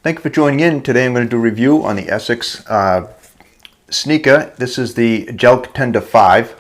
Thank you for joining in. Today I'm going to do a review on the ASICS sneaker. This is the Gel-Contend 5.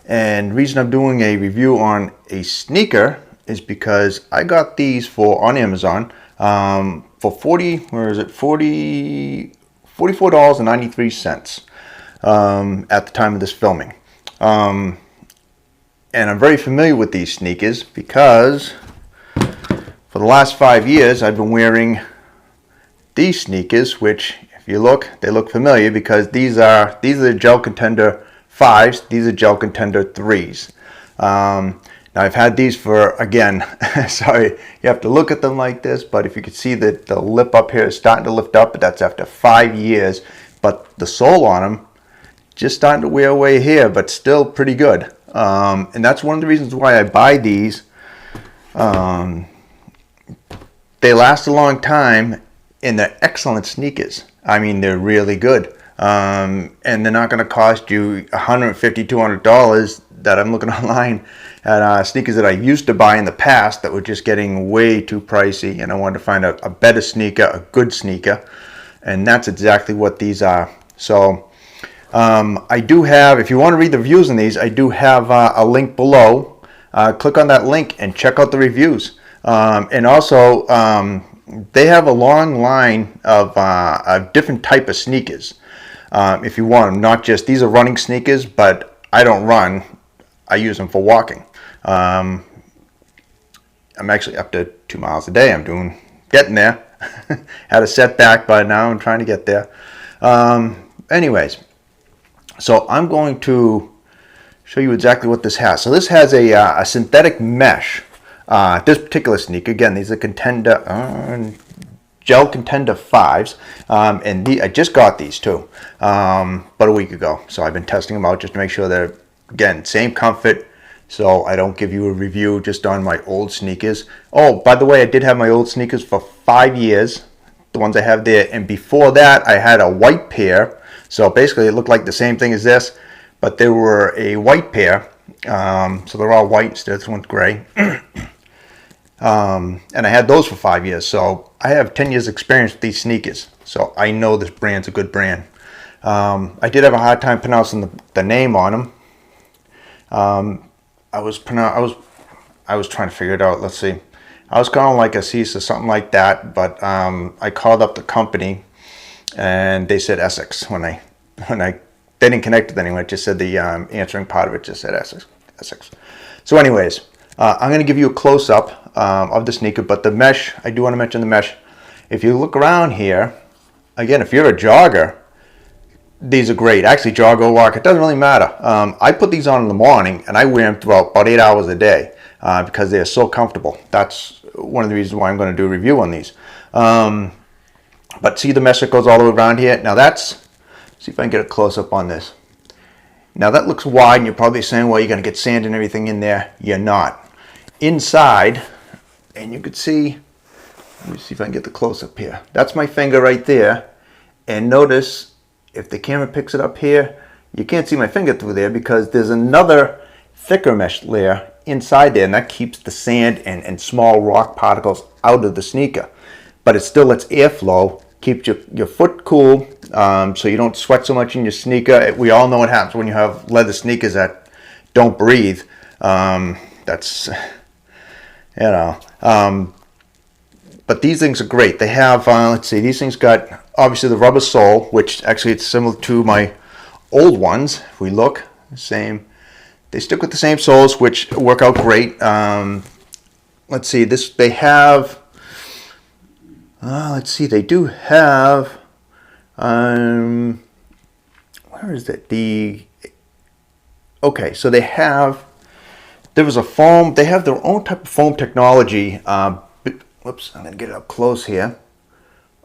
And the reason I'm doing a review on a sneaker is because I got these on Amazon for $44.93 at the time of this filming. And I'm very familiar with these sneakers because for the last 5 years I've been wearing these sneakers, which if you look, they look familiar because these are the Gel-Contend 5s, these are Gel-Contend 3s. Now I've had these for, again, sorry, you have to look at them like this, but if you can see that the lip up here is starting to lift up, but that's after 5 years. But the sole on them just starting to wear away here, but still pretty good. And that's one of the reasons why I buy these. They last a long time and they're excellent sneakers. I mean, they're really good. And they're not going to cost you $150, $200 that I'm looking online at sneakers that I used to buy in the past that were just getting way too pricey, and I wanted to find a better sneaker, a good sneaker, and that's exactly what these are. So I do have, if you want to read the reviews on these, I do have a link below. Click on that link and check out the reviews. And also they have a long line of different type of sneakers. If you want them, not just, these are running sneakers, but I don't run, I use them for walking. I'm actually up to 2 miles a day. I'm getting there. Had a setback, but now I'm trying to get there. Anyways, so I'm going to show you exactly what this has. So this has a synthetic mesh. This particular sneaker, again, these are Gel-Contend 5s, and I just got these too about a week ago. So I've been testing them out just to make sure they're, again, same comfort, so I don't give you a review just on my old sneakers. Oh, by the way, I did have my old sneakers for 5 years, the ones I have there, and before that I had a white pair. So basically it looked like the same thing as this, but they were a white pair. So they're all white instead of this one's gray. And I had those for 5 years, so I have 10 years experience with these sneakers, so I know this brand's a good brand. I did have a hard time pronouncing the name on them. I was trying to figure it out. Let's see. I was calling like ASICS or something like that, but I called up the company and they said ASICS when they didn't connect with anyone. It just said the answering part of it just said ASICS. So anyways, I'm going to give you a close-up of the sneaker, but the mesh, I do want to mention the mesh. If you look around here, again, if you're a jogger, these are great. Actually, jog or walk, it doesn't really matter. I put these on in the morning, and I wear them throughout about 8 hours a day because they're so comfortable. That's one of the reasons why I'm going to do a review on these. But see the mesh that goes all the way around here? Now that's, see if I can get a close-up on this. Now that looks wide, and you're probably saying, well, you're going to get sand and everything in there. You're not. Inside, and you could see, let me see if I can get the close-up here. That's my finger right there. And notice, if the camera picks it up here, you can't see my finger through there because there's another thicker mesh layer inside there, and that keeps the sand and small rock particles out of the sneaker. But it still lets airflow, keeps your foot cool, so you don't sweat so much in your sneaker. We all know what happens when you have leather sneakers that don't breathe. That's, you know. But these things are great. They have, let's see, these things got, obviously, the rubber sole, which actually it's similar to my old ones. If we look, same. They stick with the same soles, which work out great. Let's see, they have, let's see, they do have, where is it? Okay, so they have, there was a foam, they have their own type of foam technology. Whoops, I'm going to get it up close here.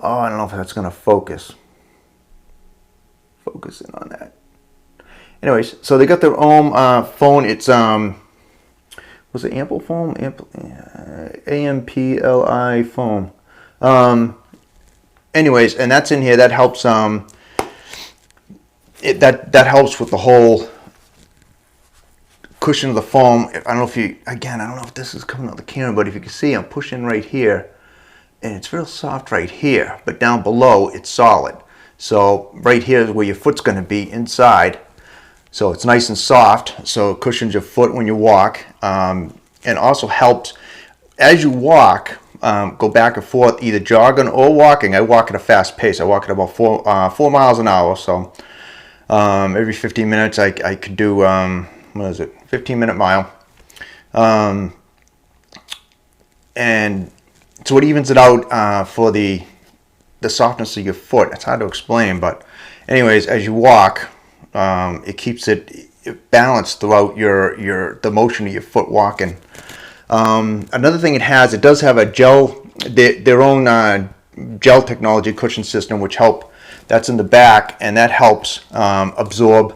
Oh, I don't know if that's going to focus. Focus in on that. Anyways, so they got their own foam. It's, was it Ample Foam? AMPLI foam. Anyways, and that's in here. That helps, that helps with the whole cushion of the foam. I don't know if you, again, I don't know if this is coming out of the camera, but if you can see, I'm pushing right here. and it's real soft right here, but down below it's solid. So right here is where your foot's going to be inside. So it's nice and soft, so it cushions your foot when you walk, and also helps as you walk. Go back and forth, either jogging or walking. I walk at a fast pace. I walk at about 4 miles an hour. So every 15 minutes, I could do what is it, 15-minute mile. And so it evens it out for the softness of your foot. It's hard to explain, but anyways, as you walk, it keeps it balanced throughout the motion of your foot walking. Another thing it does have a gel, their own gel technology cushion system, which that's in the back, and that helps absorb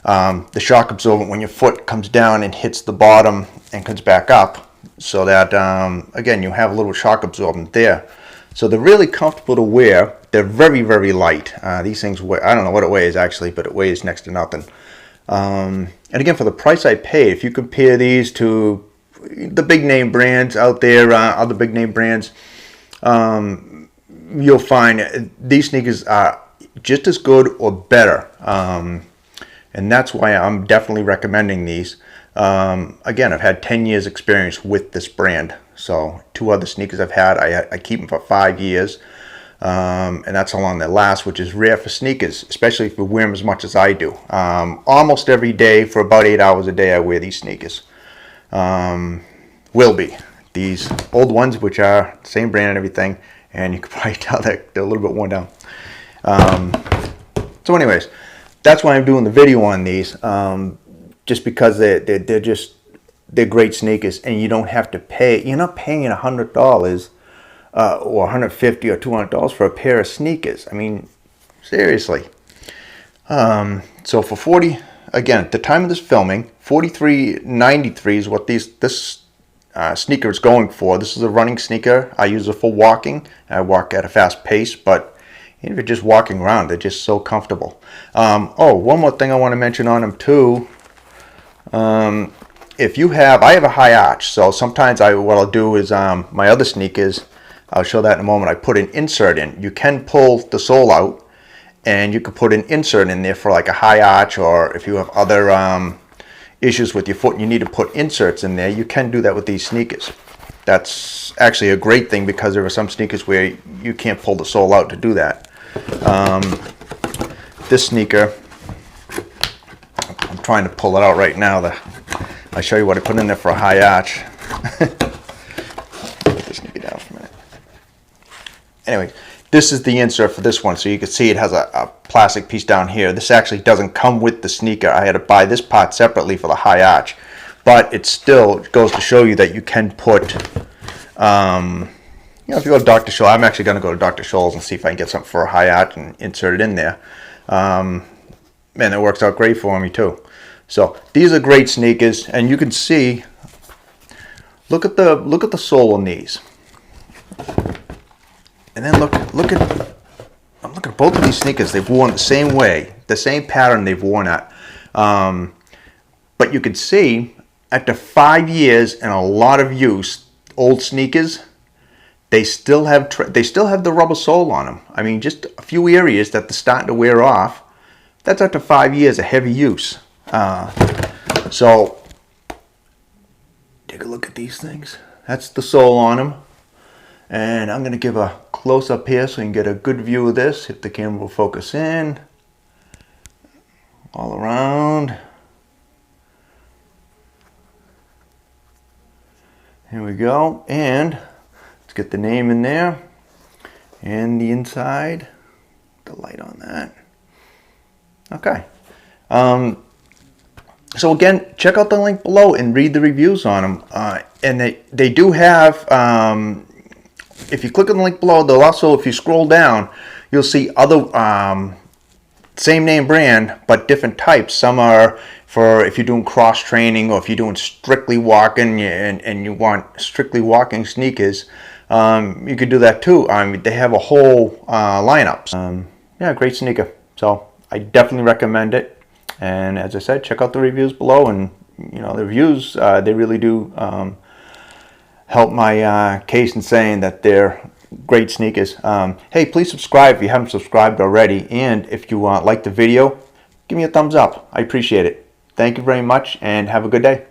the shock absorbent when your foot comes down and hits the bottom and comes back up, so that again, you have a little shock absorbent there. So they're really comfortable to wear. They're very, very light. These things weigh, I don't know what it weighs actually, but it weighs next to nothing. And again, for the price I paid, if you compare these to the big name brands out there, other big name brands, you'll find these sneakers are just as good or better. And that's why I'm definitely recommending these. Again, I've had 10 years experience with this brand. So 2 other sneakers I've had, I keep them for 5 years. And that's how long they last, which is rare for sneakers, especially if you wear them as much as I do. Almost every day for about 8 hours a day I wear these sneakers. Will be. These old ones, which are the same brand and everything, and you can probably tell that they're a little bit worn down. So anyways, that's why I'm doing the video on these, just because they're great sneakers, and you don't have to pay. You're not paying $100 or $150 or $200 for a pair of sneakers. I mean, seriously. So for 40, again, at the time of this filming, $43.93 is what this sneaker is going for. This is a running sneaker. I use it for walking. I walk at a fast pace, but even if you're just walking around, they're just so comfortable. Oh, one more thing I want to mention on them too. I have a high arch, so sometimes what I'll do is my other sneakers, I'll show that in a moment, I put an insert in. You can pull the sole out, and you can put an insert in there for like a high arch, or if you have other issues with your foot and you need to put inserts in there, you can do that with these sneakers. That's actually a great thing, because there are some sneakers where you can't pull the sole out to do that. This sneaker, I'm trying to pull it out right now. I'll show you what I put in there for a high arch. Put this sneaker down for a minute. Anyway, this is the insert for this one, so you can see it has a plastic piece down here. This actually doesn't come with the sneaker. I had to buy this part separately for the high arch, but it still goes to show you that you can put, if you go to Dr. Scholl's, I'm actually going to go to Dr. Scholl's and see if I can get something for a high arch and insert it in there. And it works out great for me too. So these are great sneakers, and you can see, look at the sole on these. And then I'm looking at both of these sneakers. They've worn the same way, the same pattern they've worn at. But you can see, after 5 years and a lot of use, old sneakers, they still have the rubber sole on them. I mean, just a few areas that they're starting to wear off. That's after 5 years of heavy use. So take a look at these things. That's the sole on them. And I'm going to give a close-up here so you can get a good view of this, if the camera will focus in. All around. Here we go. And let's get the name in there. And the inside. The light on that. Okay. So again, check out the link below and read the reviews on them. And they do have... if you click on the link below, they'll also, if you scroll down, you'll see other same name brand but different types. Some are for if you're doing cross training, or if you're doing strictly walking and you want strictly walking sneakers, you could do that too. They have a whole lineup. Yeah, great sneaker. So I definitely recommend it. And as I said, check out the reviews below, and the reviews, they really do help my case in saying that they're great sneakers. Hey, please subscribe if you haven't subscribed already, and if you like the video, give me a thumbs up. I appreciate it. Thank you very much, and have a good day.